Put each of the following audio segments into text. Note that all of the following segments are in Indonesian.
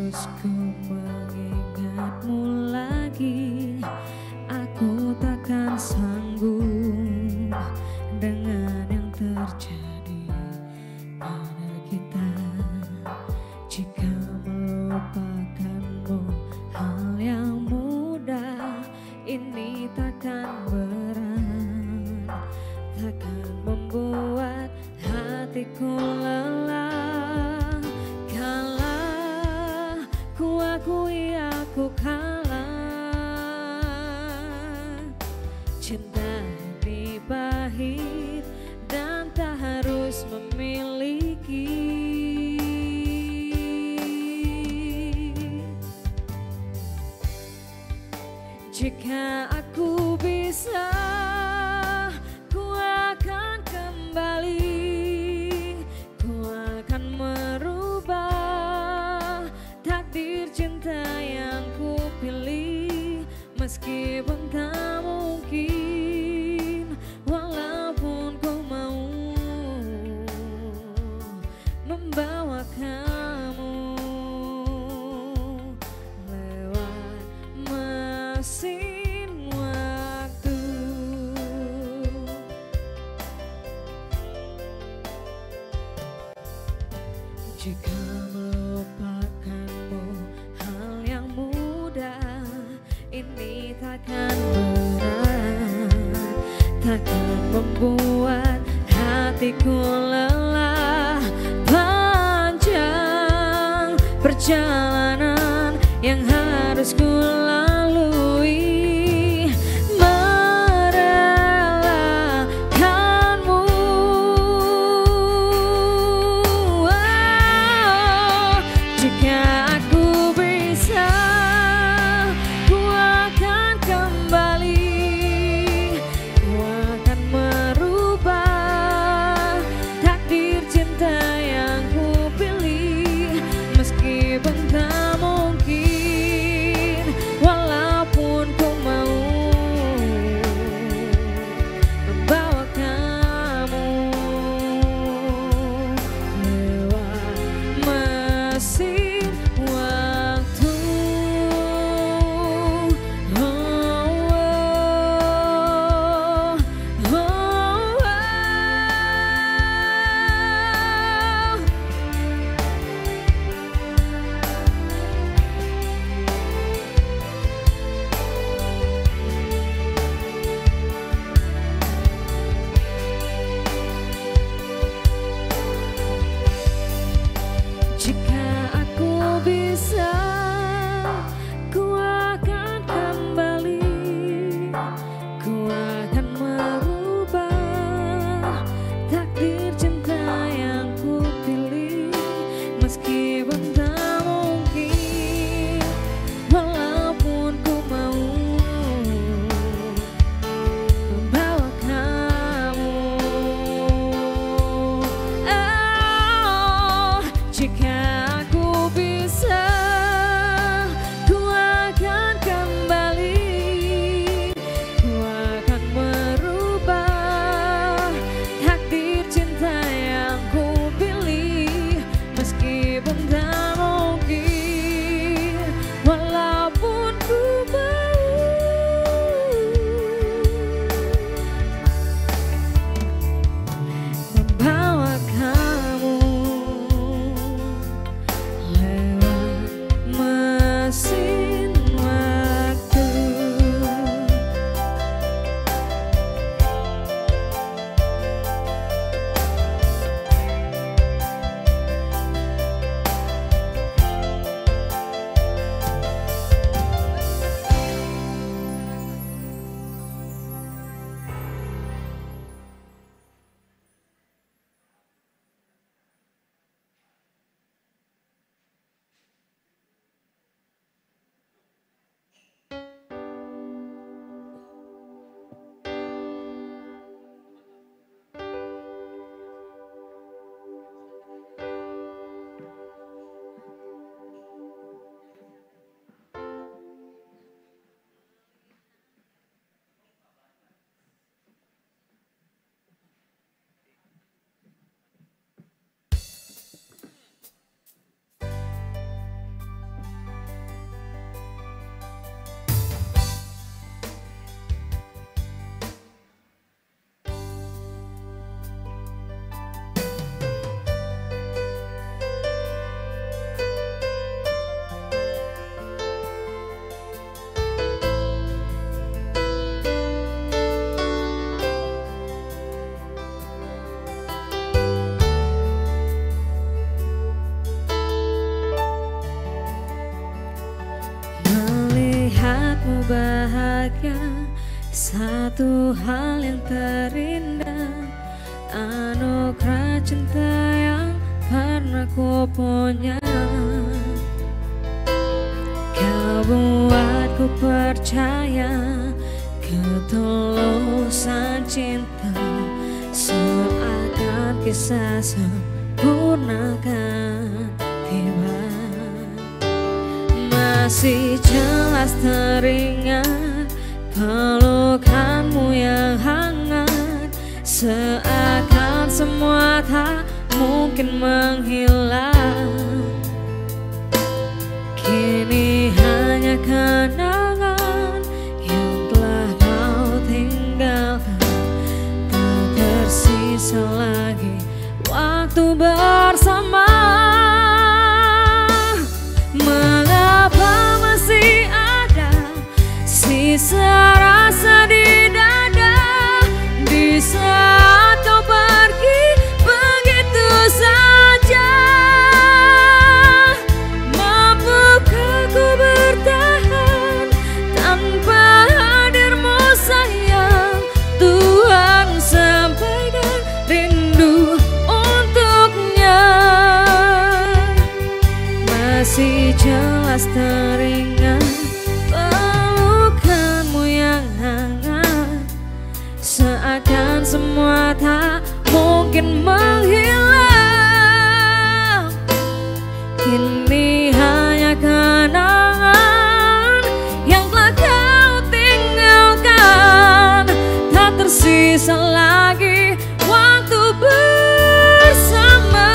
terus ku mengingatmu lagi. Aku takkan sanggup dengan yang terjadi pada kita. Jika melupakanmu hal yang mudah, ini takkan berat, takkan membuat hatiku lelah. Kalah, ku akui aku kalah. Cinta ini pahit dan tak harus memiliki. Jika aku bisa, ku akan kembali. Ku akan merubah takdir cinta yang ku pilih. Meskipun tak mungkin, walaupun ku mau membawa kamu lewat mesin waktu. Jika melupakanmu hal yang mudah, ini takkan berat, takkan membuat hatiku lelah. Panjang perjalanan yang harus ku lalui, merelakanmu. Jika aku bisa, ku akan kembali. Ku akan merubah takdir cinta yang ku pilih. Meskipun tak mungkin, walaupun ku mau membawa kamu lewat mesin waktu. Satu hal yang terindah, anugerah cinta yang pernah ku punya. Kau buatku percaya ketulusan cinta, seakan kisah sempurna kan tiba. Masih jelas teringat pelukanmu yang hangat, seakan semua tak mungkin menghilang. Kini hanya kenangan yang telah kau tinggalkan, tak tersisa lagi waktu bersama. Mengapa masih ada sisa rasa di dada, di saat kau pergi begitu saja? Mampukah ku bertahan tanpa hadirmu sayang? Tuhan, sampaikan rindu untuknya. Masih jelas teringat pelukanmu yang hangat, seakan semua tak mungkin menghilang. Kini hanya kenangan yang telah kau tinggalkan, tak tersisa lagi waktu bersama.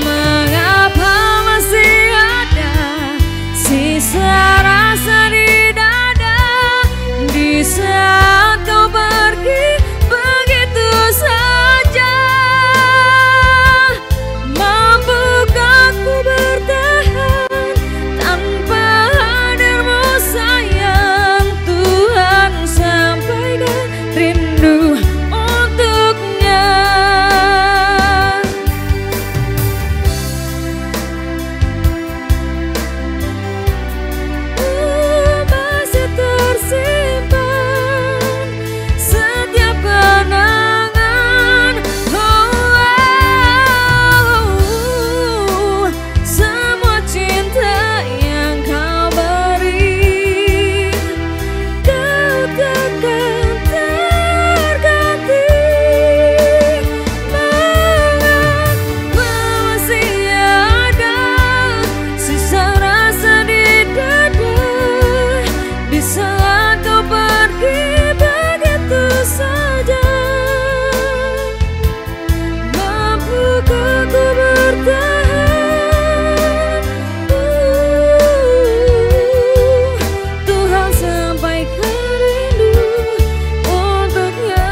Mengapa masih ada sisa rasa di dada, di saat kau pergi begitu saja? Mampukah ku bertahan tanpa hadirmu sayang? Tuhan, sampaikan rindu untuknya. Masih tersimpan setiap kenangan, semua cinta yang kau beri, kau takkan terganti. Mengapa masih ada sisa rasa di dada, di saat kau pergi begitu saja? Mampukah ku bertahan? Tuhan, sampaikan rindu untuknya.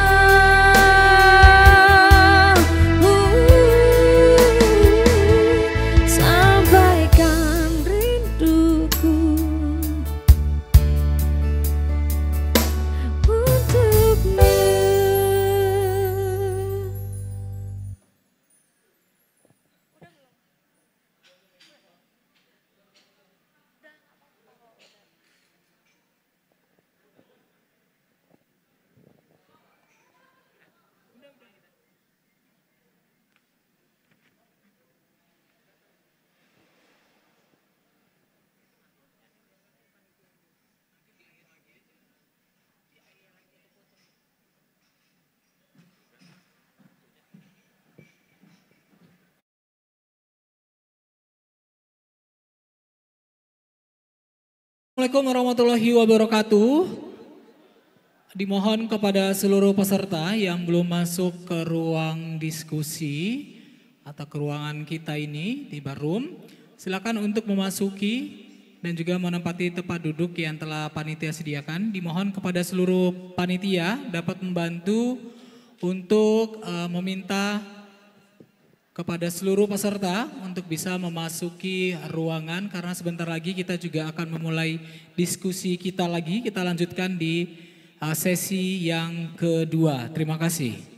Sampaikan rinduku untuknya. Assalamualaikum warahmatullahi wabarakatuh. Dimohon kepada seluruh peserta yang belum masuk ke ruang diskusi atau ke ruangan kita ini di Barum, silakan untuk memasuki dan juga menempati tempat duduk yang telah panitia sediakan. Dimohon kepada seluruh panitia dapat membantu untuk meminta kepada seluruh peserta untuk bisa memasuki ruangan, karena sebentar lagi kita juga akan memulai diskusi kita lagi. Kita lanjutkan di sesi yang kedua. Terima kasih.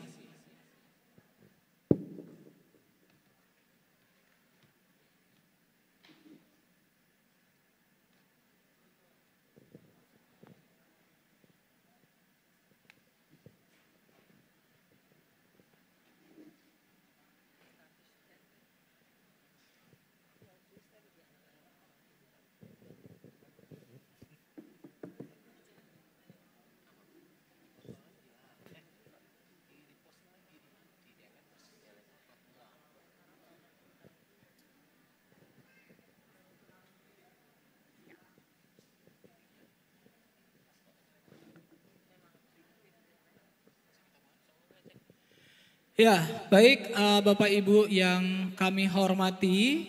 Ya, baik Bapak Ibu yang kami hormati,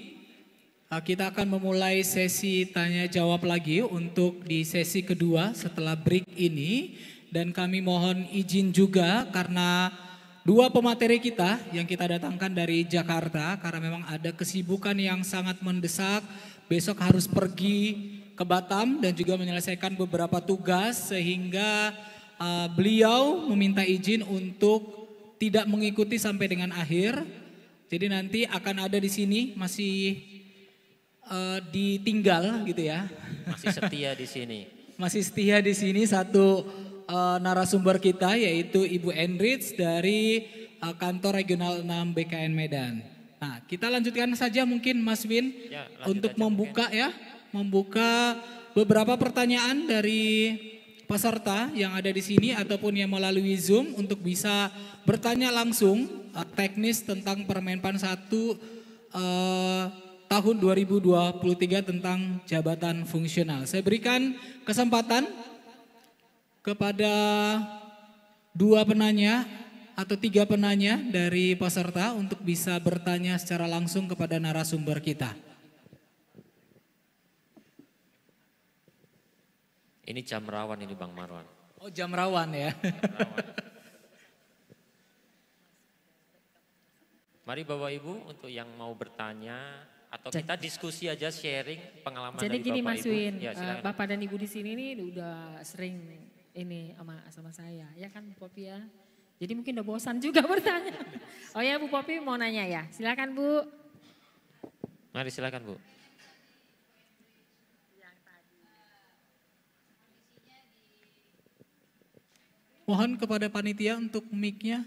kita akan memulai sesi tanya jawab lagi untuk di sesi kedua setelah break ini. Dan kami mohon izin juga karena dua pemateri kita yang kita datangkan dari Jakarta, karena memang ada kesibukan yang sangat mendesak, besok harus pergi ke Batam dan juga menyelesaikan beberapa tugas sehingga beliau meminta izin untuk tidak mengikuti sampai dengan akhir. Jadi nanti akan ada di sini masih ditinggal gitu ya. Masih setia di sini. Masih setia di sini satu narasumber kita yaitu Ibu Enrich dari kantor regional 6 BKN Medan. Nah, kita lanjutkan saja mungkin Mas Win Ya, untuk membuka mungkin. Membuka beberapa pertanyaan dari peserta yang ada di sini ataupun yang melalui Zoom untuk bisa bertanya langsung teknis tentang Permenpan 1 tahun 2023 tentang jabatan fungsional. Saya berikan kesempatan kepada dua penanya atau tiga penanya dari peserta untuk bisa bertanya secara langsung kepada narasumber kita. Ini jam rawan ini Bang Marwan. Oh, jam rawan ya. Mari Bapak Ibu untuk yang mau bertanya atau kita diskusi aja sharing pengalaman Jadi dari gini Bapak Mas Ibu. Win, Ya, silakan. Bapak dan Ibu di sini nih udah sering ini sama saya, ya kan Bu Popi ya. Jadi mungkin udah bosan juga bertanya. Oh ya Bu Popi mau nanya ya, silakan Bu. Mari silakan Bu. Mohon kepada panitia untuk mic-nya.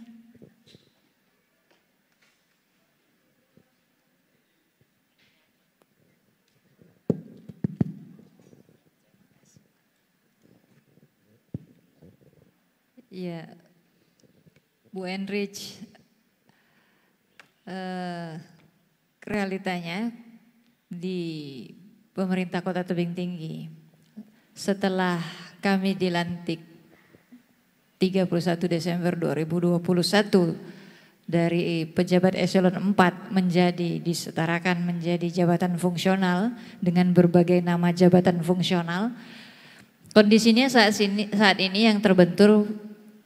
Ya, Bu Enrich, realitanya di pemerintah Kota Tebing Tinggi, setelah kami dilantik 31 Desember 2021 dari pejabat eselon 4 menjadi disetarakan menjadi jabatan fungsional dengan berbagai nama jabatan fungsional. Kondisinya saat ini yang terbentur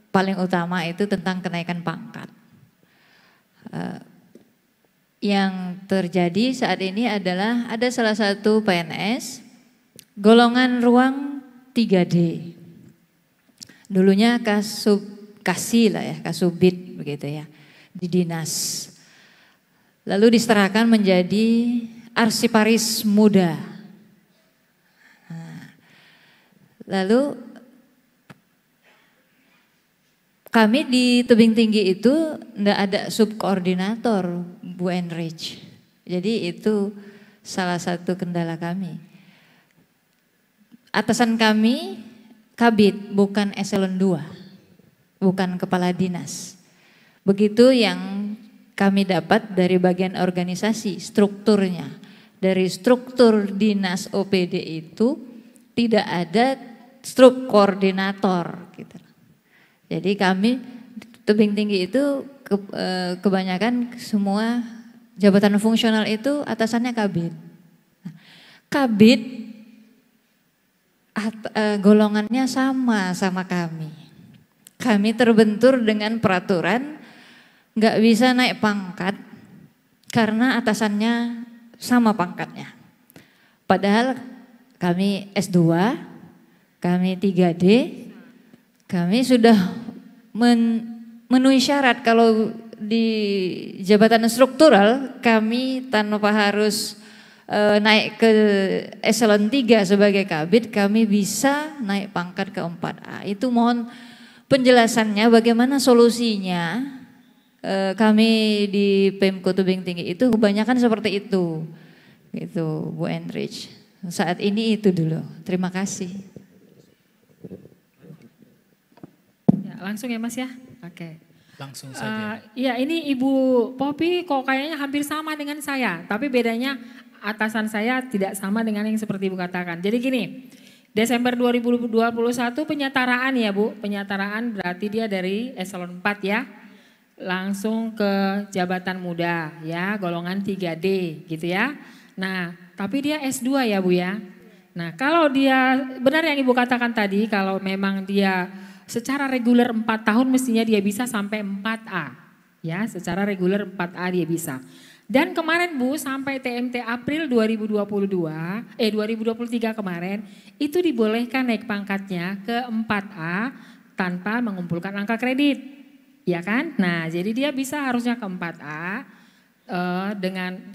paling utama itu tentang kenaikan pangkat. Yang terjadi saat ini adalah ada salah satu PNS golongan ruang 3D. Dulunya kasih lah ya, kasubit begitu ya, di dinas. Lalu diserahkan menjadi arsiparis muda. Lalu kami di Tebing Tinggi itu enggak ada subkoordinator Bu Enrich. Jadi itu salah satu kendala kami. Atasan kami Kabid bukan eselon 2, bukan kepala dinas. Begitu yang kami dapat dari bagian organisasi strukturnya. Dari struktur dinas OPD itu tidak ada struk koordinator gitu. Jadi kami Tebing Tinggi itu kebanyakan semua jabatan fungsional itu atasannya Kabid. Kabid golongannya sama kami. Kami terbentur dengan peraturan nggak bisa naik pangkat karena atasannya sama pangkatnya. Padahal kami S2, kami 3D, kami sudah memenuhi syarat kalau di jabatan struktural kami tanpa harus naik ke eselon 3 sebagai kabid, kami bisa naik pangkat ke 4A. Itu mohon penjelasannya bagaimana solusinya. Kami di Pemko Tebing Tinggi itu kebanyakan seperti itu. Gitu Bu Enrich. Saat ini itu dulu. Terima kasih. Ya, langsung ya Mas ya. Oke. Langsung saja. Iya ini Ibu Popi kok kayaknya hampir sama dengan saya. Tapi bedanya atasan saya tidak sama dengan yang seperti Ibu katakan. Jadi gini, Desember 2021 penyetaraan ya Bu. Penyetaraan berarti dia dari eselon 4 ya. langsung ke jabatan muda ya, golongan 3D gitu ya. Nah, tapi dia S2 ya Bu ya. Nah, kalau dia benar yang Ibu katakan tadi, kalau memang dia secara reguler 4 tahun mestinya dia bisa sampai 4A. Ya, secara reguler 4A dia bisa. Dan kemarin Bu sampai TMT April 2023 kemarin itu dibolehkan naik pangkatnya ke 4A tanpa mengumpulkan angka kredit. Ya kan? Nah, jadi dia bisa harusnya ke 4A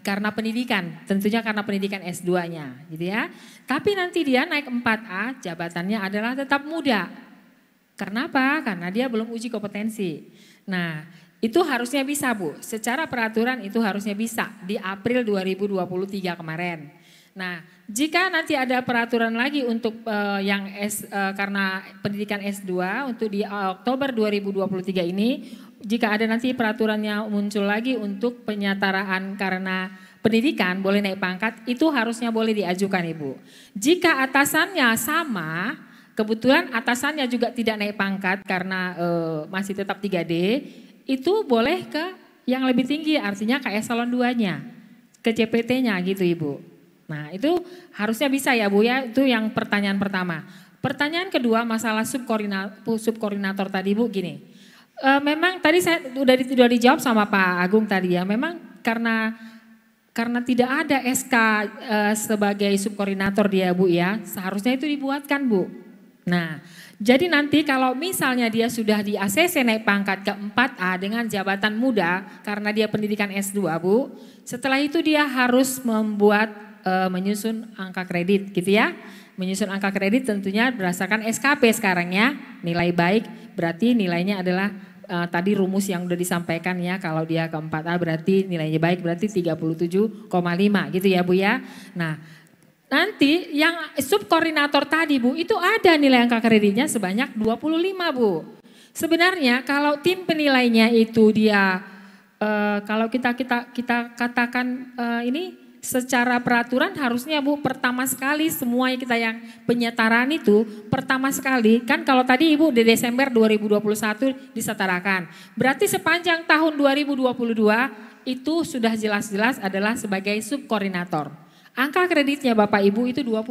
karena pendidikan, tentunya karena pendidikan S2-nya gitu ya. Tapi nanti dia naik 4A jabatannya adalah tetap muda. Kenapa? Karena dia belum uji kompetensi. Nah, itu harusnya bisa Bu, secara peraturan itu harusnya bisa di April 2023 kemarin. Nah, jika nanti ada peraturan lagi untuk karena pendidikan S2 untuk di Oktober 2023 ini, jika ada nanti peraturannya muncul lagi untuk penyetaraan karena pendidikan boleh naik pangkat, itu harusnya boleh diajukan Ibu. Jika atasannya sama, kebetulan atasannya juga tidak naik pangkat karena masih tetap 3D, itu boleh ke yang lebih tinggi, artinya ke eselon 2-nya, ke CPT-nya gitu Ibu. Nah itu harusnya bisa ya Bu ya, itu yang pertanyaan pertama. Pertanyaan kedua masalah subkoordinator tadi Bu gini. Memang tadi saya sudah dijawab sama Pak Agung tadi ya, memang karena tidak ada SK sebagai subkoordinator dia Bu ya, seharusnya itu dibuatkan Bu. Nah, jadi nanti kalau misalnya dia sudah di ACC naik pangkat ke 4A dengan jabatan muda karena dia pendidikan S2 Bu, setelah itu dia harus menyusun angka kredit gitu ya. Menyusun angka kredit tentunya berdasarkan SKP sekarang ya, nilai baik berarti nilainya adalah tadi rumus yang udah disampaikan ya, kalau dia ke 4A berarti nilainya baik berarti 37,5 gitu ya Bu ya. Nah, nanti yang subkoordinator tadi Bu, itu ada nilai angka kreditnya sebanyak 25 Bu. Sebenarnya kalau tim penilainya itu dia, kalau kita katakan ini secara peraturan harusnya Bu pertama sekali semua kita yang penyetaraan itu pertama sekali, kan kalau tadi Ibu di Desember 2021 disetarakan. Berarti sepanjang tahun 2022 itu sudah jelas-jelas adalah sebagai subkoordinator. Angka kreditnya Bapak Ibu itu 25.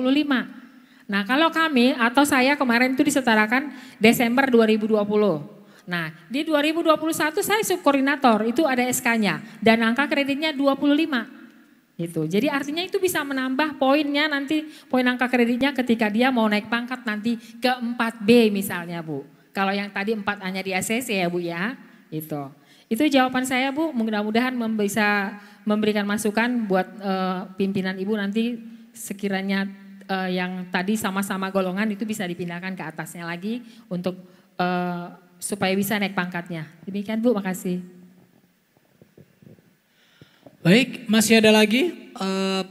Nah kalau kami atau saya kemarin itu disetarakan Desember 2020. Nah di 2021 saya subkoordinator itu ada SK-nya dan angka kreditnya 25. Gitu. Jadi artinya itu bisa menambah poinnya nanti, poin angka kreditnya ketika dia mau naik pangkat nanti ke 4B misalnya Bu. Kalau yang tadi 4A-nya di ACC ya Bu ya. Itu jawaban saya Bu, mudah-mudahan bisa memberikan masukan buat pimpinan Ibu nanti sekiranya yang tadi sama-sama golongan itu bisa dipindahkan ke atasnya lagi untuk supaya bisa naik pangkatnya. Demikian Bu, makasih. Baik, masih ada lagi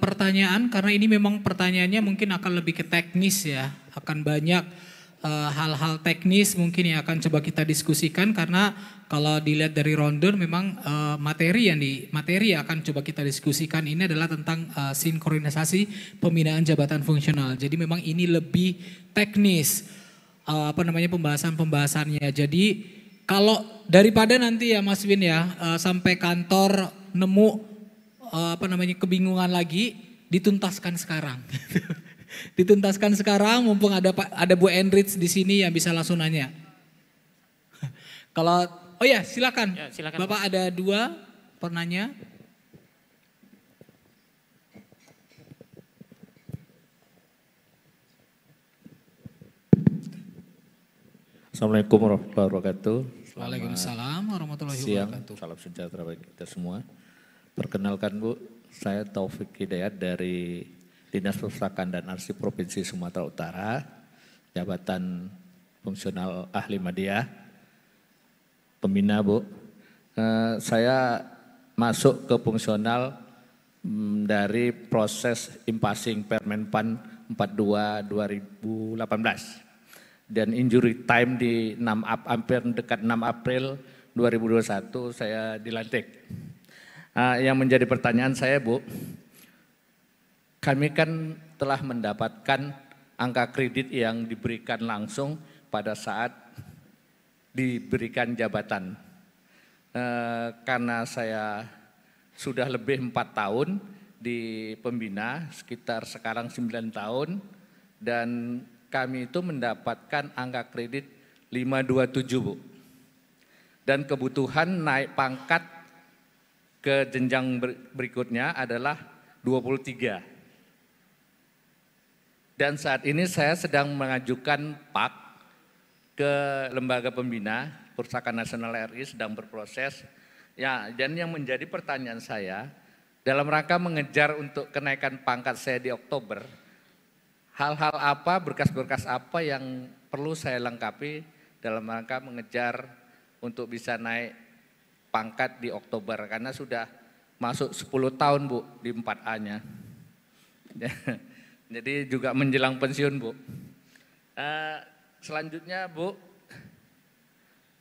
pertanyaan karena ini memang pertanyaannya mungkin akan lebih ke teknis ya, akan banyak hal-hal teknis mungkin yang akan coba kita diskusikan karena kalau dilihat dari ronde memang materi yang akan coba kita diskusikan ini adalah tentang sinkronisasi pembinaan jabatan fungsional. Jadi memang ini lebih teknis pembahasannya. Jadi kalau daripada nanti ya Mas Win ya sampai kantor nemu kebingungan lagi, dituntaskan sekarang. Dituntaskan sekarang mumpung ada Bu Enrich di sini yang bisa langsung nanya. Kalau silakan. Ya, silakan. Bapak ada 2 penanya. Assalamualaikum warahmatullahi wabarakatuh. Waalaikumsalam warahmatullahi wabarakatuh. Salam sejahtera bagi kita semua. Perkenalkan Bu, saya Taufik Hidayat dari Dinas Perpustakaan dan Arsip Provinsi Sumatera Utara, jabatan fungsional ahli media, pembina Bu. Saya masuk ke fungsional dari proses impasing Permenpan 42 2018 dan injury time di hampir dekat 6 April 2021 saya dilantik. Yang menjadi pertanyaan saya Bu, kami kan telah mendapatkan angka kredit yang diberikan langsung pada saat diberikan jabatan. karena saya sudah lebih 4 tahun di pembina, sekitar sekarang 9 tahun, dan kami itu mendapatkan angka kredit 527, Bu. Dan kebutuhan naik pangkat ke jenjang berikutnya adalah 23. Dan saat ini saya sedang mengajukan PAK ke Lembaga Pembina, Perpustakaan Nasional RI sedang berproses. Ya, dan yang menjadi pertanyaan saya, dalam rangka mengejar untuk kenaikan pangkat saya di Oktober, hal-hal apa, berkas-berkas apa yang perlu saya lengkapi dalam rangka mengejar untuk bisa naik pangkat di Oktober, karena sudah masuk 10 tahun, Bu, di 4A-nya. Jadi juga menjelang pensiun, Bu. Selanjutnya, Bu,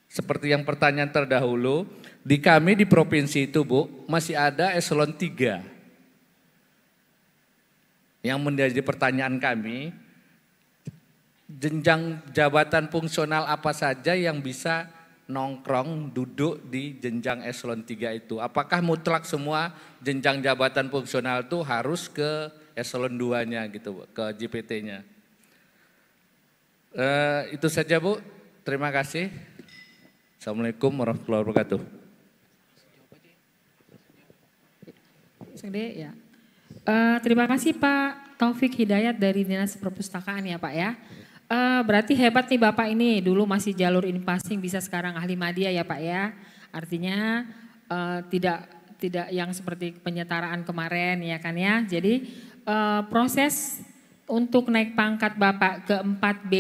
seperti yang pertanyaan terdahulu, di kami di provinsi itu, Bu, masih ada eselon 3. Yang menjadi pertanyaan kami, jenjang jabatan fungsional apa saja yang bisa nongkrong duduk di jenjang eselon 3 itu? Apakah mutlak semua jenjang jabatan fungsional itu harus ke eselon 2-nya gitu, Bu, ke JPT-nya? Itu saja, Bu. Terima kasih. Assalamualaikum warahmatullahi wabarakatuh. Ya. Terima kasih Pak Taufik Hidayat dari Dinas Perpustakaan ya Pak ya. Berarti hebat nih Bapak ini, dulu masih jalur in-passing bisa sekarang ahli media ya Pak ya. Artinya tidak yang seperti penyetaraan kemarin ya kan ya. Jadi proses untuk naik pangkat Bapak ke 4B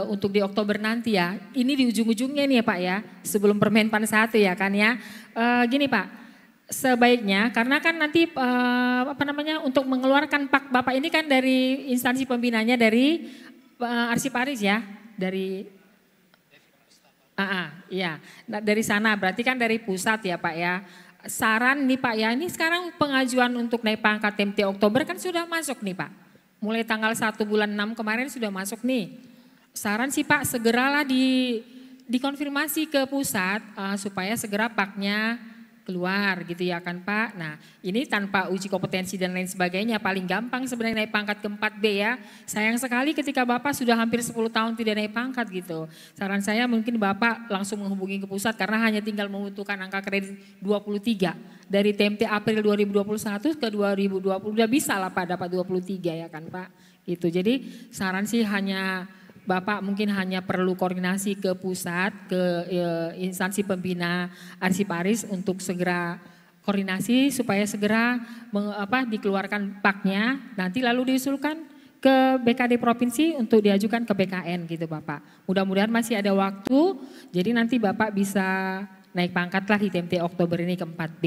untuk di Oktober nanti ya. Ini di ujung-ujungnya nih ya Pak ya, sebelum Permenpan 1 ya kan ya. Gini Pak, sebaiknya karena kan nanti untuk mengeluarkan PAK Bapak ini kan dari instansi pembinanya dari Arsiparis ya, dari iya. Nah, dari sana berarti kan dari pusat ya Pak ya. Saran nih Pak ya, ini sekarang pengajuan untuk naik pangkat TMT Oktober kan sudah masuk nih Pak. Mulai tanggal 1 bulan 6 kemarin sudah masuk nih. Saran sih Pak, segeralah dikonfirmasi ke pusat supaya segera PAK-nya keluar gitu ya kan Pak. Nah ini tanpa uji kompetensi dan lain sebagainya, paling gampang sebenarnya naik pangkat ke 4B ya. Sayang sekali ketika Bapak sudah hampir 10 tahun tidak naik pangkat gitu. Saran saya mungkin Bapak langsung menghubungi ke pusat karena hanya tinggal membutuhkan angka kredit 23. Dari TMT April 2021 ke 2020 udah bisa lah Pak dapat 23 ya kan Pak. Gitu. Jadi saran sih hanya Bapak mungkin hanya perlu koordinasi ke pusat, ke instansi pembina Arsiparis untuk segera koordinasi supaya segera dikeluarkan PAK-nya, nanti lalu diusulkan ke BKD Provinsi untuk diajukan ke BKN gitu Bapak. Mudah-mudahan masih ada waktu, jadi nanti Bapak bisa naik pangkat lah di TMT Oktober ini ke 4B.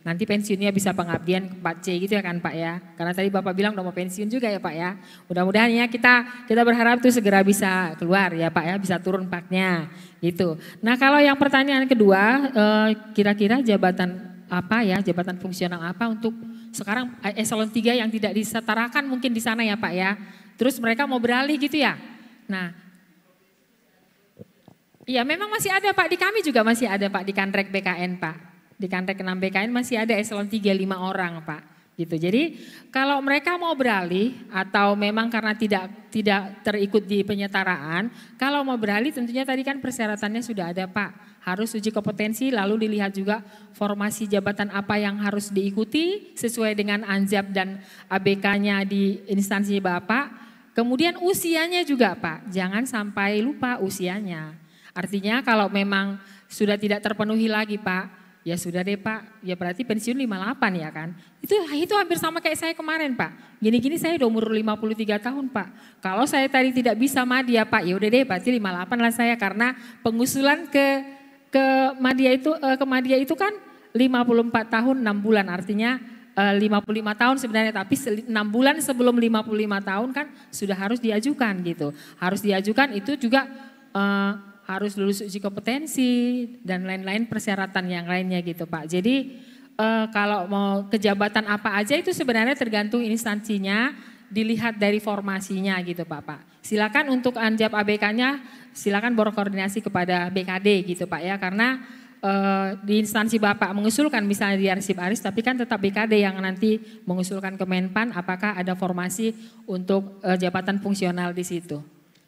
Nanti pensiunnya bisa pengabdian ke 4C gitu ya kan Pak ya. Karena tadi Bapak bilang udah mau pensiun juga ya Pak ya. Mudah-mudahan ya kita berharap tuh segera bisa keluar ya Pak ya, bisa turun PAK-nya gitu. Nah kalau yang pertanyaan kedua, kira-kira jabatan apa ya, jabatan fungsional apa untuk sekarang eselon 3 yang tidak disetarakan mungkin di sana ya Pak ya. Terus mereka mau beralih gitu ya. Nah, iya memang masih ada Pak, di kami juga masih ada Pak, di Kanrek BKN Pak. Di Kanrek 6 BKN masih ada eselon 3 5 orang Pak. Gitu. Jadi kalau mereka mau beralih atau memang karena tidak terikut di penyetaraan, kalau mau beralih tentunya tadi kan persyaratannya sudah ada Pak. Harus uji kompetensi lalu dilihat juga formasi jabatan apa yang harus diikuti sesuai dengan Anjab dan ABK-nya di instansi Bapak. Kemudian usianya juga Pak, jangan sampai lupa usianya. Artinya kalau memang sudah tidak terpenuhi lagi Pak, ya sudah deh Pak, ya berarti pensiun 58 ya kan. Itu hampir sama kayak saya kemarin Pak. Gini-gini saya udah umur 53 tahun Pak. Kalau saya tadi tidak bisa madya Pak, ya udah deh berarti 58 lah saya karena pengusulan ke madya itu kan 54 tahun 6 bulan artinya 55 tahun sebenarnya tapi 6 bulan sebelum 55 tahun kan sudah harus diajukan gitu. Harus diajukan itu juga harus lulus uji kompetensi dan lain-lain persyaratan yang lainnya gitu Pak. Jadi kalau mau kejabatan apa aja itu sebenarnya tergantung instansinya, dilihat dari formasinya gitu Pak. Silakan untuk Anjab ABK-nya silakan berkoordinasi kepada BKD gitu Pak ya, karena di instansi Bapak mengusulkan misalnya di arsip aris, tapi kan tetap BKD yang nanti mengusulkan ke Menpan apakah ada formasi untuk jabatan fungsional di situ.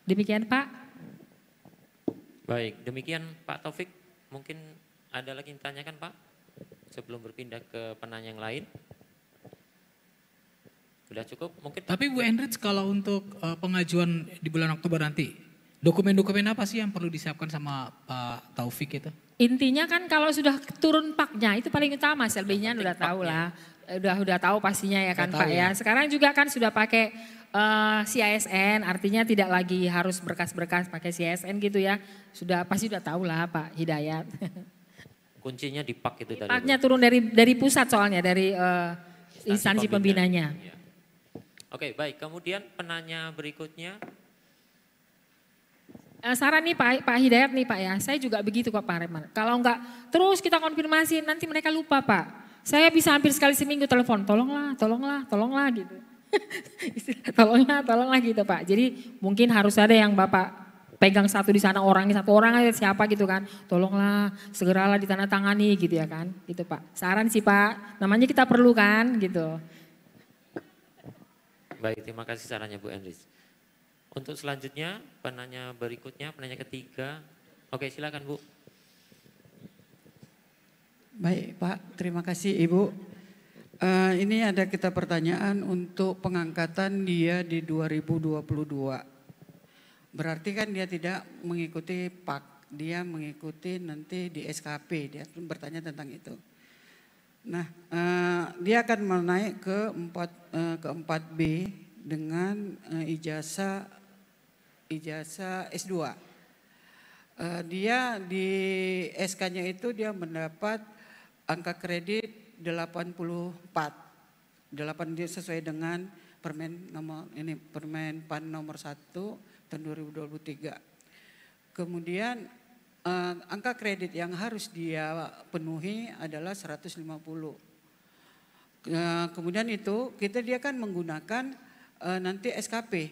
Demikian Pak. Baik, demikian Pak Taufik. Mungkin ada lagi yang ditanyakan Pak sebelum berpindah ke penanya yang lain. Sudah cukup mungkin. Tapi Bu Enrich, kalau untuk pengajuan di bulan Oktober nanti, dokumen-dokumen apa sih yang perlu disiapkan sama Pak Taufik itu? Intinya kan kalau sudah turun paknya itu paling utama, selebihnya udah tahu lah. Udah tahu pastinya ya kan Pak ya. Sekarang juga kan sudah pakai CISN, artinya tidak lagi harus berkas-berkas pakai CISN gitu ya. Pasti udah tahu lah Pak Hidayat. Kuncinya di pak itu tadi. Paknya turun dari pusat soalnya, dari instansi pembinanya. Ya. Oke, baik. Kemudian penanya berikutnya. Saran nih Pak Hidayat nih Pak ya, saya juga begitu kok Pak Reman. Kalau enggak terus kita konfirmasi nanti mereka lupa Pak. Saya bisa hampir sekali seminggu telepon, tolonglah gitu. tolonglah gitu Pak. Jadi mungkin harus ada yang Bapak pegang satu di sana satu orang aja siapa gitu kan. Tolonglah segeralah ditandatangani gitu ya kan. Gitu Pak. Saran sih Pak, namanya kita perlu kan gitu. Baik, terima kasih sarannya Bu Enrich. Untuk selanjutnya, penanya berikutnya, penanya ketiga. Oke, silakan Bu. Baik Pak, terima kasih Ibu. Ini ada kita pertanyaan untuk pengangkatan dia di 2022. Berarti kan dia tidak mengikuti PAK, dia mengikuti nanti di SKP, dia bertanya tentang itu. Nah, dia akan menaik ke 4B dengan ijazah S2. Dia di SK-nya itu dia mendapat angka kredit 84. 8 dia sesuai dengan Permen PAN nomor 1 tahun 2023. Kemudian angka kredit yang harus dia penuhi adalah 150. Kemudian itu dia kan menggunakan nanti SKP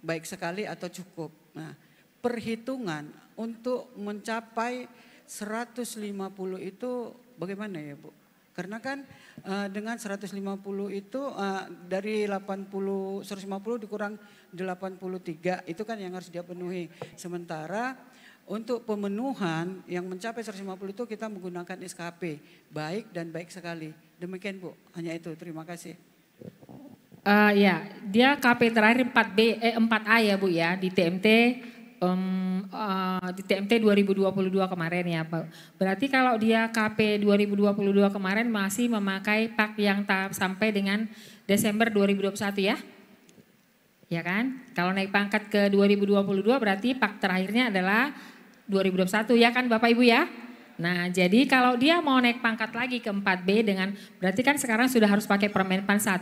baik sekali atau cukup. Nah, perhitungan untuk mencapai 150 itu bagaimana ya Bu? Karena kan dengan 150 itu dari 150 dikurang 83 itu kan yang harus dia penuhi. Sementara untuk pemenuhan yang mencapai 150 itu kita menggunakan SKP baik dan baik sekali. Demikian Bu, hanya itu. Terima kasih. Ya, dia KP terakhir 4A ya Bu ya di TMT 2022 kemarin ya Pak. Berarti kalau dia KP 2022 kemarin masih memakai PAK yang sampai dengan Desember 2021 ya? Ya kan? Kalau naik pangkat ke 2022 berarti PAK terakhirnya adalah 2021 ya kan Bapak Ibu ya? Nah jadi kalau dia mau naik pangkat lagi ke 4B dengan berarti kan sekarang sudah harus pakai Permen PAN 1.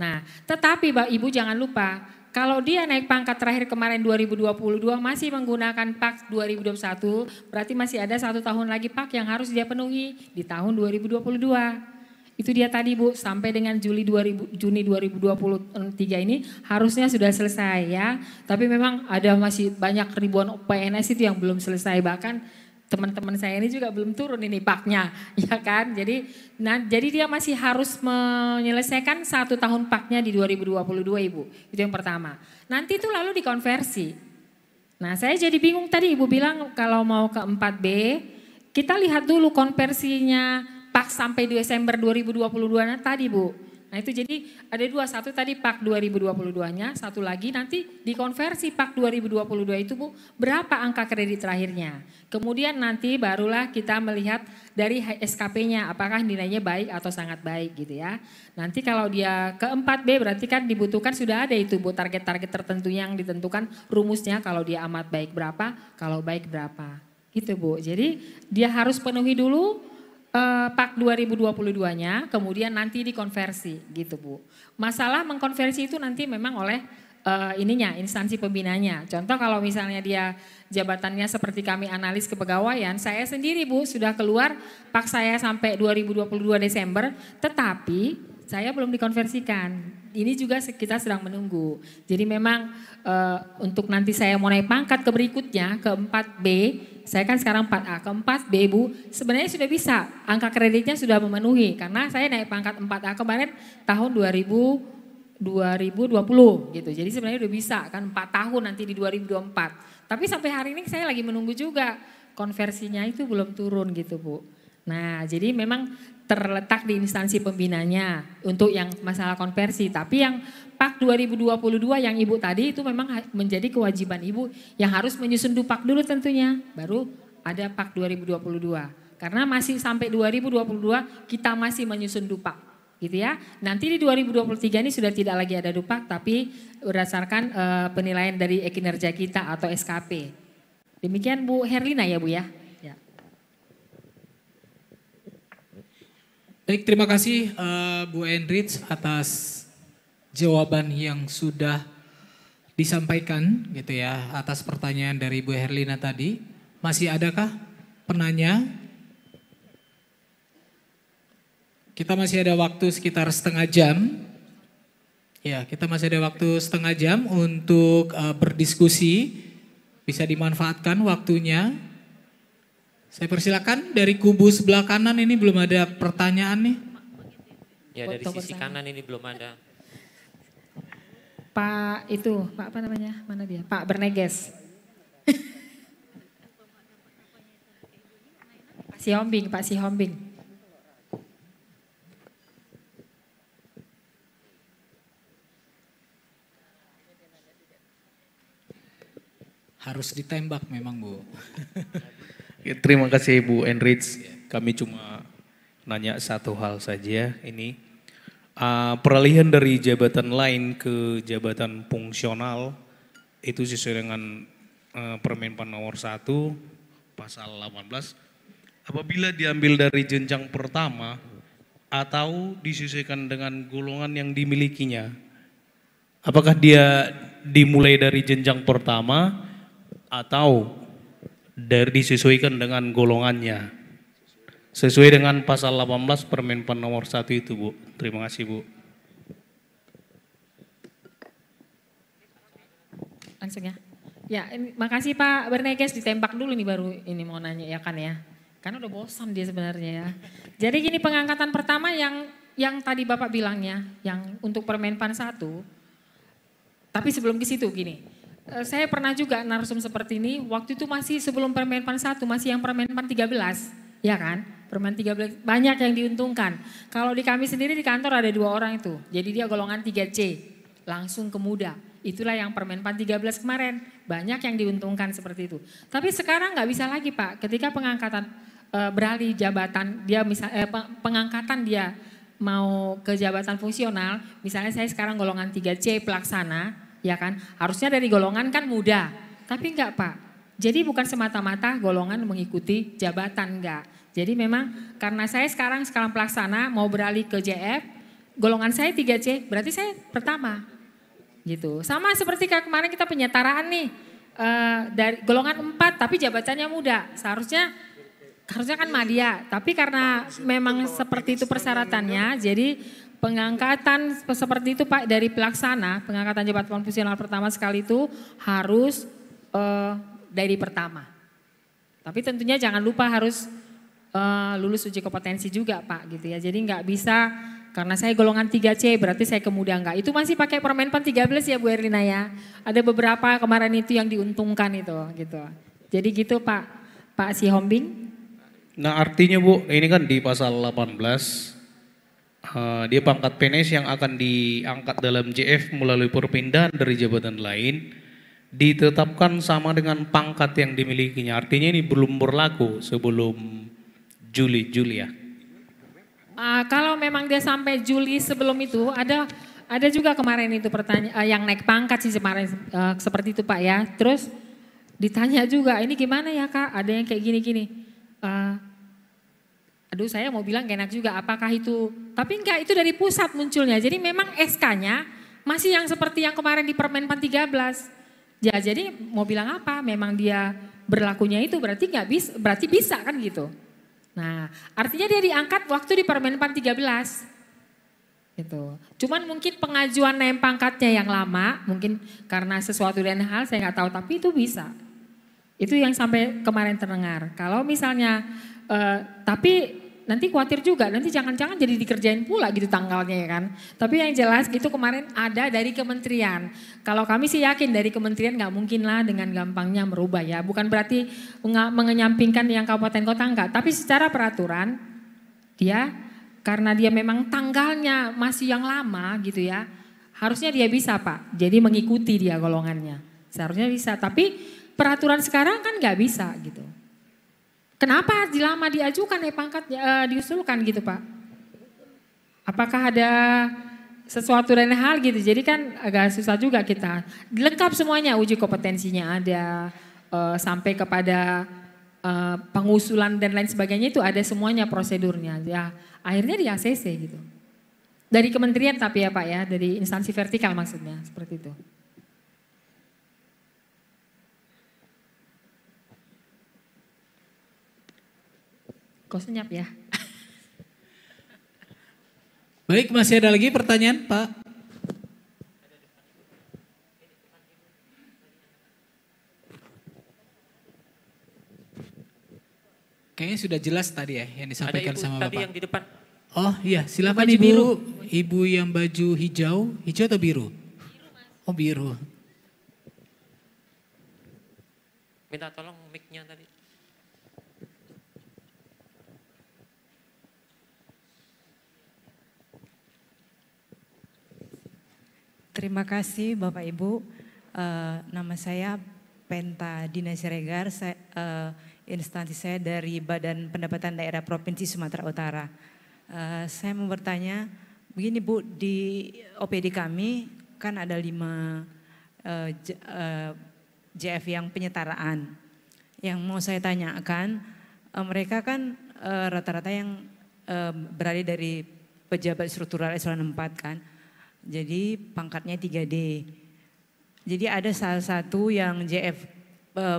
Nah tetapi Bapak Ibu jangan lupa kalau dia naik pangkat terakhir kemarin 2022 masih menggunakan PAK 2021 berarti masih ada 1 tahun lagi PAK yang harus dia penuhi di tahun 2022. Itu dia tadi Bu sampai dengan Juni 2023 ini harusnya sudah selesai ya. Tapi memang ada masih banyak ribuan PNS itu yang belum selesai bahkan teman-teman saya ini juga belum turun ini PAK-nya, ya kan? Jadi dia masih harus menyelesaikan 1 tahun PAK-nya di 2022 Ibu. Itu yang pertama. Nanti itu lalu dikonversi. Nah saya jadi bingung tadi Ibu bilang kalau mau ke 4B, kita lihat dulu konversinya PAK sampai Desember 2022 tadi Bu. Nah itu jadi ada 2, satu tadi PAK 2022-nya, satu lagi nanti dikonversi PAK 2022 itu Bu, berapa angka kredit terakhirnya. Kemudian nanti barulah kita melihat dari SKP-nya apakah nilainya baik atau sangat baik gitu ya. Nanti kalau dia ke 4B berarti kan dibutuhkan sudah ada itu Bu target-target tertentu yang ditentukan rumusnya kalau dia amat baik berapa, kalau baik berapa. Gitu Bu, jadi dia harus penuhi dulu PAK 2022-nya, kemudian nanti dikonversi gitu Bu. Masalah mengkonversi itu nanti memang oleh instansi pembinanya. Contoh kalau misalnya dia jabatannya seperti kami analis kepegawaian, saya sendiri Bu sudah keluar PAK saya sampai 2022 Desember, tetapi saya belum dikonversikan. Ini juga kita sedang menunggu. Jadi memang untuk nanti saya mau naik pangkat ke berikutnya, ke 4B, Saya kan sekarang 4A ke 4B Bu, sebenarnya sudah bisa, angka kreditnya sudah memenuhi. Karena saya naik pangkat 4A kemarin tahun 2020 gitu. Jadi sebenarnya udah bisa kan 4 tahun nanti di 2024. Tapi sampai hari ini saya lagi menunggu juga, konversinya itu belum turun gitu Bu. Nah jadi memang terletak di instansi pembinanya untuk yang masalah konversi. Tapi yang PAK 2022 yang Ibu tadi itu memang menjadi kewajiban Ibu yang harus menyusun DUPAK dulu tentunya. Baru ada PAK 2022. Karena masih sampai 2022 kita masih menyusun DUPAK gitu ya. Nanti di 2023 ini sudah tidak lagi ada DUPAK tapi berdasarkan penilaian dari kinerja kita atau SKP. Demikian Bu Herlina ya Bu ya. Baik, terima kasih Bu Enrich atas jawaban yang sudah disampaikan gitu ya atas pertanyaan dari Bu Herlina tadi. Masih adakah penanya? Kita masih ada waktu sekitar setengah jam. Ya, kita masih ada waktu setengah jam untuk berdiskusi. Bisa dimanfaatkan waktunya. Saya persilakan dari kubu sebelah kanan ini belum ada pertanyaan nih. Ya dari sisi kanan ini belum ada. Pak apa namanya? Mana dia? Pak Berneges. Pak Sihombing. Harus ditembak memang Bu. Ya, terima kasih Bu Enrich. Kami cuma nanya satu hal saja ini. Peralihan dari jabatan lain ke jabatan fungsional itu sesuai dengan Permenpan nomor 1 pasal 18. Apabila diambil dari jenjang pertama atau disesuaikan dengan golongan yang dimilikinya. Apakah dia dimulai dari jenjang pertama atau disesuaikan dengan golongannya sesuai dengan pasal 18 Permenpan nomor 1 itu Bu. Terima kasih Bu. Langsung ya. Ya, makasih Pak Berneges, ditembak dulu nih baru ini mau nanya ya kan ya. Karena udah bosan dia sebenarnya ya. Jadi gini, pengangkatan pertama yang tadi Bapak bilangnya, yang untuk Permenpan 1. Tapi sebelum ke situ gini. Saya pernah juga narsum seperti ini, waktu itu masih sebelum Permenpan 1, masih yang Permenpan 13, ya kan? Permen 13, banyak yang diuntungkan. Kalau di kami sendiri di kantor ada 2 orang itu, jadi dia golongan 3C, langsung ke muda. Itulah yang Permenpan 13 kemarin, banyak yang diuntungkan seperti itu. Tapi sekarang nggak bisa lagi Pak, ketika pengangkatan beralih jabatan, dia pengangkatan dia mau ke jabatan fungsional, misalnya saya sekarang golongan 3C pelaksana, ya kan, harusnya dari golongan kan muda, tapi enggak Pak. Jadi bukan semata-mata golongan mengikuti jabatan, enggak. Jadi memang karena saya sekarang pelaksana mau beralih ke JF, golongan saya 3C, berarti saya pertama. Gitu. Sama seperti kemarin kita penyetaraan nih, dari golongan 4 tapi jabatannya muda, seharusnya kan Madya, tapi karena memang seperti itu persyaratannya, jadi pengangkatan seperti itu Pak dari pelaksana, pengangkatan jabatan fungsional pertama sekali itu harus dari pertama. Tapi tentunya jangan lupa harus lulus uji kompetensi juga Pak gitu ya. Jadi nggak bisa karena saya golongan 3C berarti saya ke muda enggak. Itu masih pakai Permenpan 13 ya Bu Erlina ya. Ada beberapa kemarin itu yang diuntungkan itu gitu. Jadi gitu Pak Sihombing. Nah artinya Bu, ini kan di pasal 18. Dia pangkat PNS yang akan diangkat dalam JF melalui perpindahan dari jabatan lain ditetapkan sama dengan pangkat yang dimilikinya. Artinya ini belum berlaku sebelum Juli ya. Kalau memang dia sampai Juli sebelum itu ada juga kemarin itu pertanyaan yang naik pangkat sih kemarin seperti itu Pak ya. Terus ditanya juga ini gimana ya Kak? Ada yang kayak gini-gini. Aduh saya mau bilang gak enak juga apakah itu, tapi enggak itu dari pusat munculnya. Jadi memang SK-nya masih yang seperti yang kemarin di Permenpan 13. Ya jadi mau bilang apa, memang dia berlakunya itu berarti nggak bisa, berarti bisa kan gitu. Nah artinya dia diangkat waktu di Permenpan 13. Gitu. Cuman mungkin pengajuan naik pangkatnya yang lama, mungkin karena sesuatu dan hal saya nggak tahu, tapi itu bisa. Itu yang sampai kemarin terdengar. Kalau misalnya, tapi nanti khawatir juga, nanti jangan-jangan jadi dikerjain pula gitu tanggalnya ya kan. Tapi yang jelas itu kemarin ada dari kementerian. Kalau kami sih yakin dari kementerian nggak mungkin lah dengan gampangnya merubah ya. Bukan berarti mengenyampingkan yang kabupaten kota enggak. Tapi secara peraturan dia karena dia memang tanggalnya masih yang lama gitu ya. Harusnya dia bisa Pak, jadi mengikuti dia golongannya. Seharusnya bisa, tapi peraturan sekarang kan nggak bisa gitu. Kenapa lama diajukan naik pangkat diusulkan gitu Pak? Apakah ada sesuatu dan hal gitu? Jadi kan agak susah juga kita. Lengkap semuanya, uji kompetensinya ada, sampai kepada pengusulan dan lain sebagainya itu ada semuanya prosedurnya. Ya akhirnya di ACC gitu. Dari kementerian tapi ya Pak ya, dari instansi vertikal maksudnya seperti itu. Kok senyap ya? Baik, masih ada lagi pertanyaan Pak? Kayaknya sudah jelas tadi ya yang disampaikan sama Bapak. Tadi yang di depan. Oh iya, silakan Ibu. Biru. Ibu yang baju hijau atau biru? Oh biru. Minta tolong mic-nya tadi. Terima kasih Bapak Ibu. Nama saya Penta Dina Siregar, instansi saya dari Badan Pendapatan Daerah Provinsi Sumatera Utara. Saya mau bertanya, begini Bu, di OPD kami kan ada 5 JF yang penyetaraan. Yang mau saya tanyakan, mereka kan rata-rata yang berada dari pejabat struktural eselon 4 kan. Jadi pangkatnya 3D. Jadi ada salah satu yang JF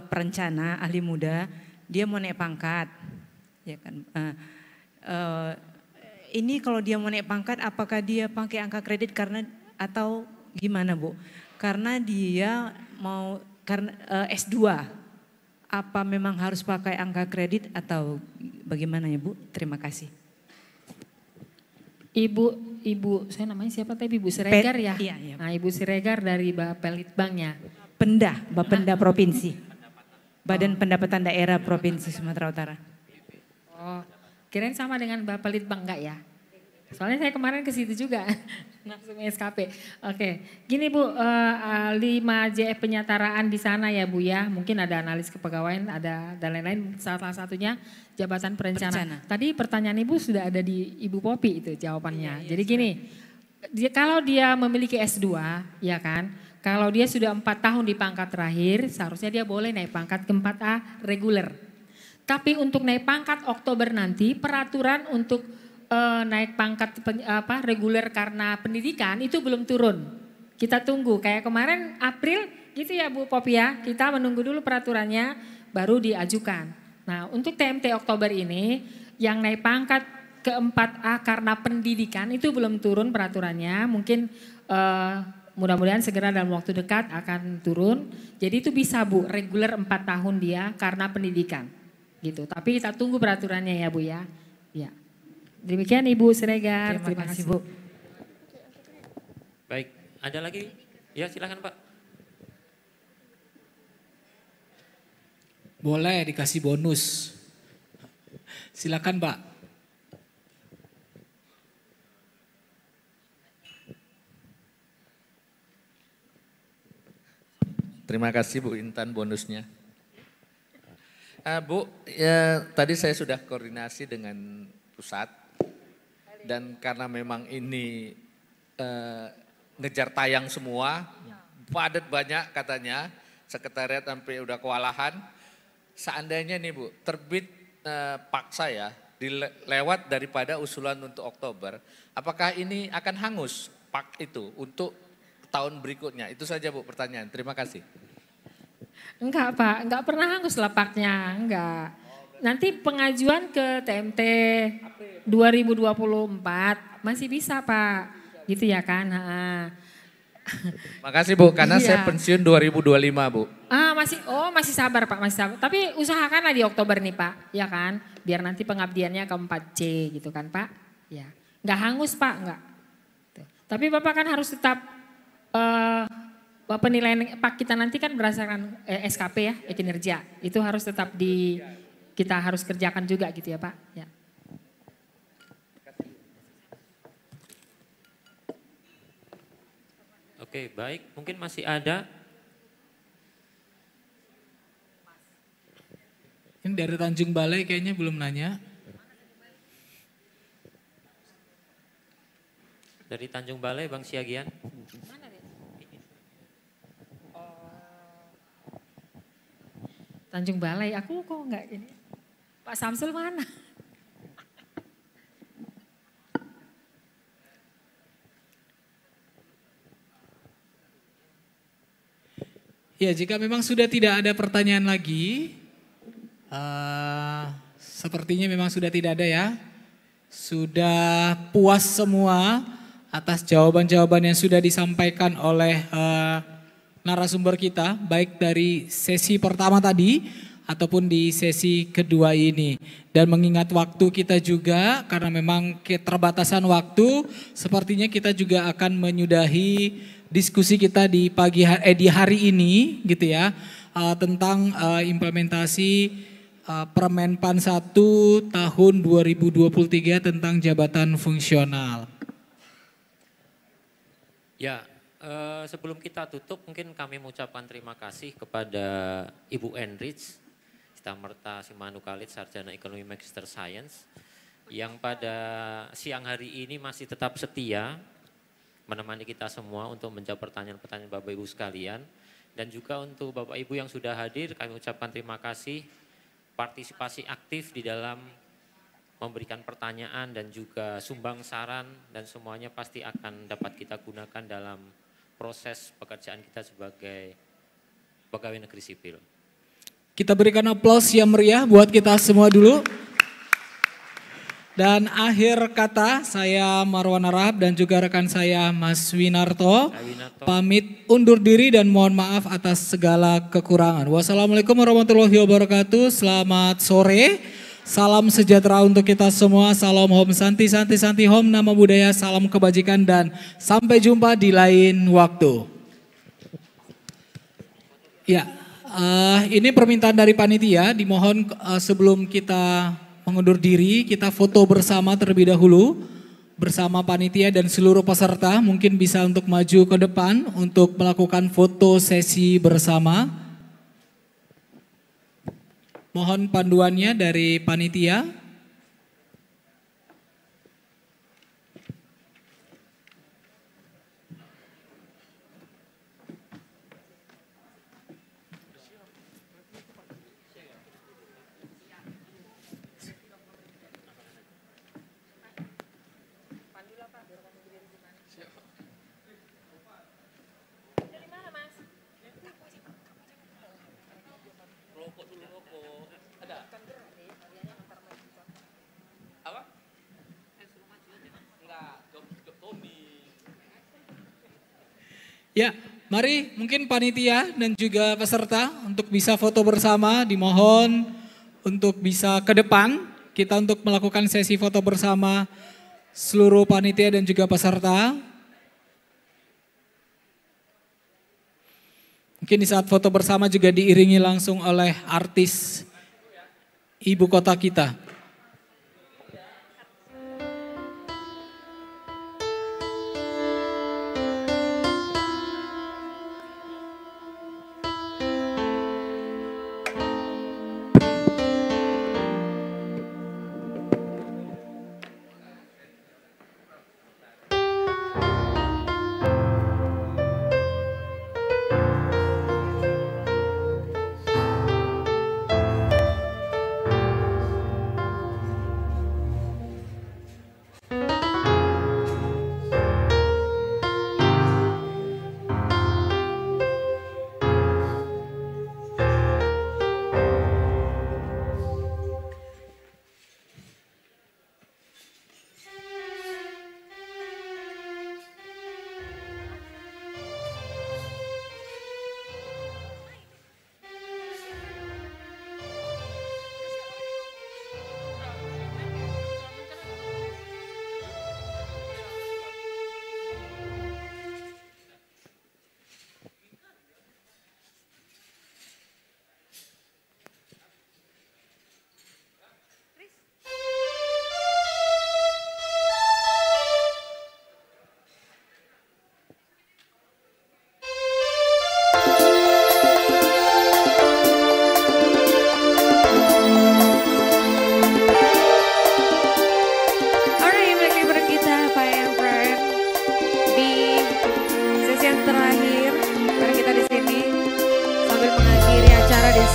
perencana ahli muda, dia mau naik pangkat. Ya kan. Ini kalau dia mau naik pangkat, apakah dia pakai angka kredit karena atau gimana Bu? Karena dia mau S2, apa memang harus pakai angka kredit atau bagaimana ya Bu? Terima kasih. Ibu, saya namanya siapa tadi? Ibu Siregar ya? Iya, iya. Nah Ibu Siregar dari Bapelitbangnya. Bapenda Provinsi. Badan Pendapatan Daerah Provinsi Sumatera Utara. Oh, kirain sama dengan Bapelitbang enggak ya? Soalnya saya kemarin ke situ juga, langsung SKP. Oke, gini Bu, 5 JF penyetaraan di sana ya Bu ya. Mungkin ada analis kepegawaian, ada dan lain-lain. Salah satunya jabatan perencana. Tadi pertanyaan Ibu sudah ada di Ibu Popi itu jawabannya. Jadi gini, kalau dia memiliki S2, ya kan, kalau dia sudah 4 tahun di pangkat terakhir, seharusnya dia boleh naik pangkat ke 4A reguler. Tapi untuk naik pangkat Oktober nanti, peraturan untuk naik pangkat reguler karena pendidikan itu belum turun. Kita tunggu, kayak kemarin April gitu ya Bu Popi ya, kita menunggu dulu peraturannya baru diajukan. Nah untuk TMT Oktober ini yang naik pangkat ke 4A karena pendidikan itu belum turun peraturannya, mungkin mudah-mudahan segera dalam waktu dekat akan turun. Jadi itu bisa Bu, reguler 4 tahun dia karena pendidikan gitu. Tapi kita tunggu peraturannya ya Bu ya. Ya. Demikian Ibu Siregar. Terima kasih Bu. Baik, ada lagi? Ya silakan Pak. Boleh dikasih bonus. Silakan Pak. Terima kasih Bu Intan bonusnya. Bu, ya, tadi saya sudah koordinasi dengan pusat. Dan karena memang ini ngejar tayang semua, padat banyak katanya, sekretariat sampai udah kewalahan. Seandainya nih Bu, terbit paksa ya, lewat daripada usulan untuk Oktober, apakah ini akan hangus pak itu untuk tahun berikutnya? Itu saja Bu pertanyaan, terima kasih. Enggak Pak, enggak pernah hangus lapaknya, enggak. Nanti pengajuan ke TMT 2024 masih bisa Pak, gitu ya kan. Makasih Bu, karena Iya. saya pensiun 2025 Bu. Masih sabar Pak, masih sabar. Tapi usahakanlah di Oktober nih Pak, ya kan? Biar nanti pengabdiannya ke 4C gitu kan Pak. Ya, nggak hangus Pak, nggak. Tuh. Tapi Bapak kan harus tetap penilaian Pak kita nanti kan berdasarkan SKP ya, kinerja. Itu harus tetap kita harus kerjakan juga gitu ya Pak. Ya. Oke, baik. Mungkin masih ada. Ini dari Tanjung Balai kayaknya belum nanya. Dari Tanjung Balai, Bang Siagian. Tanjung Balai, aku kok nggak ini. Pak Samsul mana? Ya, jika memang sudah tidak ada pertanyaan lagi, sepertinya memang sudah tidak ada ya. Sudah puas semua atas jawaban-jawaban yang sudah disampaikan oleh narasumber kita, baik dari sesi pertama tadi ataupun di sesi kedua ini. Dan mengingat waktu kita juga, karena memang keterbatasan waktu, sepertinya kita juga akan menyudahi diskusi kita di di hari ini gitu ya, tentang implementasi Permenpan 1 tahun 2023 tentang jabatan fungsional. Ya, sebelum kita tutup mungkin kami mengucapkan terima kasih kepada Ibu Enrich, Merta Simanu Khalid, Sarjana Ekonomi Magister Science, yang pada siang hari ini masih tetap setia menemani kita semua untuk menjawab pertanyaan-pertanyaan Bapak Ibu sekalian. Dan juga untuk Bapak Ibu yang sudah hadir, kami ucapkan terima kasih partisipasi aktif di dalam memberikan pertanyaan dan juga sumbang saran, dan semuanya pasti akan dapat kita gunakan dalam proses pekerjaan kita sebagai pegawai negeri sipil. Kita berikan aplaus yang meriah buat kita semua dulu. Dan akhir kata saya Marwan Arab dan juga rekan saya Mas Winarto pamit undur diri dan mohon maaf atas segala kekurangan. Wassalamualaikum warahmatullahi wabarakatuh. Selamat sore. Salam sejahtera untuk kita semua. Salam Om Santi Santi Santi Om, nama budaya, salam kebajikan, dan sampai jumpa di lain waktu. Ya, ini permintaan dari panitia. Dimohon sebelum kita mengundur diri, kita foto bersama terlebih dahulu bersama panitia dan seluruh peserta. Mungkin bisa untuk maju ke depan untuk melakukan foto sesi bersama. Mohon panduannya dari panitia. Ya, mari mungkin panitia dan juga peserta untuk bisa foto bersama, dimohon untuk bisa ke depan. Kita untuk melakukan sesi foto bersama seluruh panitia dan juga peserta. Mungkin di saat foto bersama juga diiringi langsung oleh artis ibu kota kita.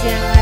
siang hari.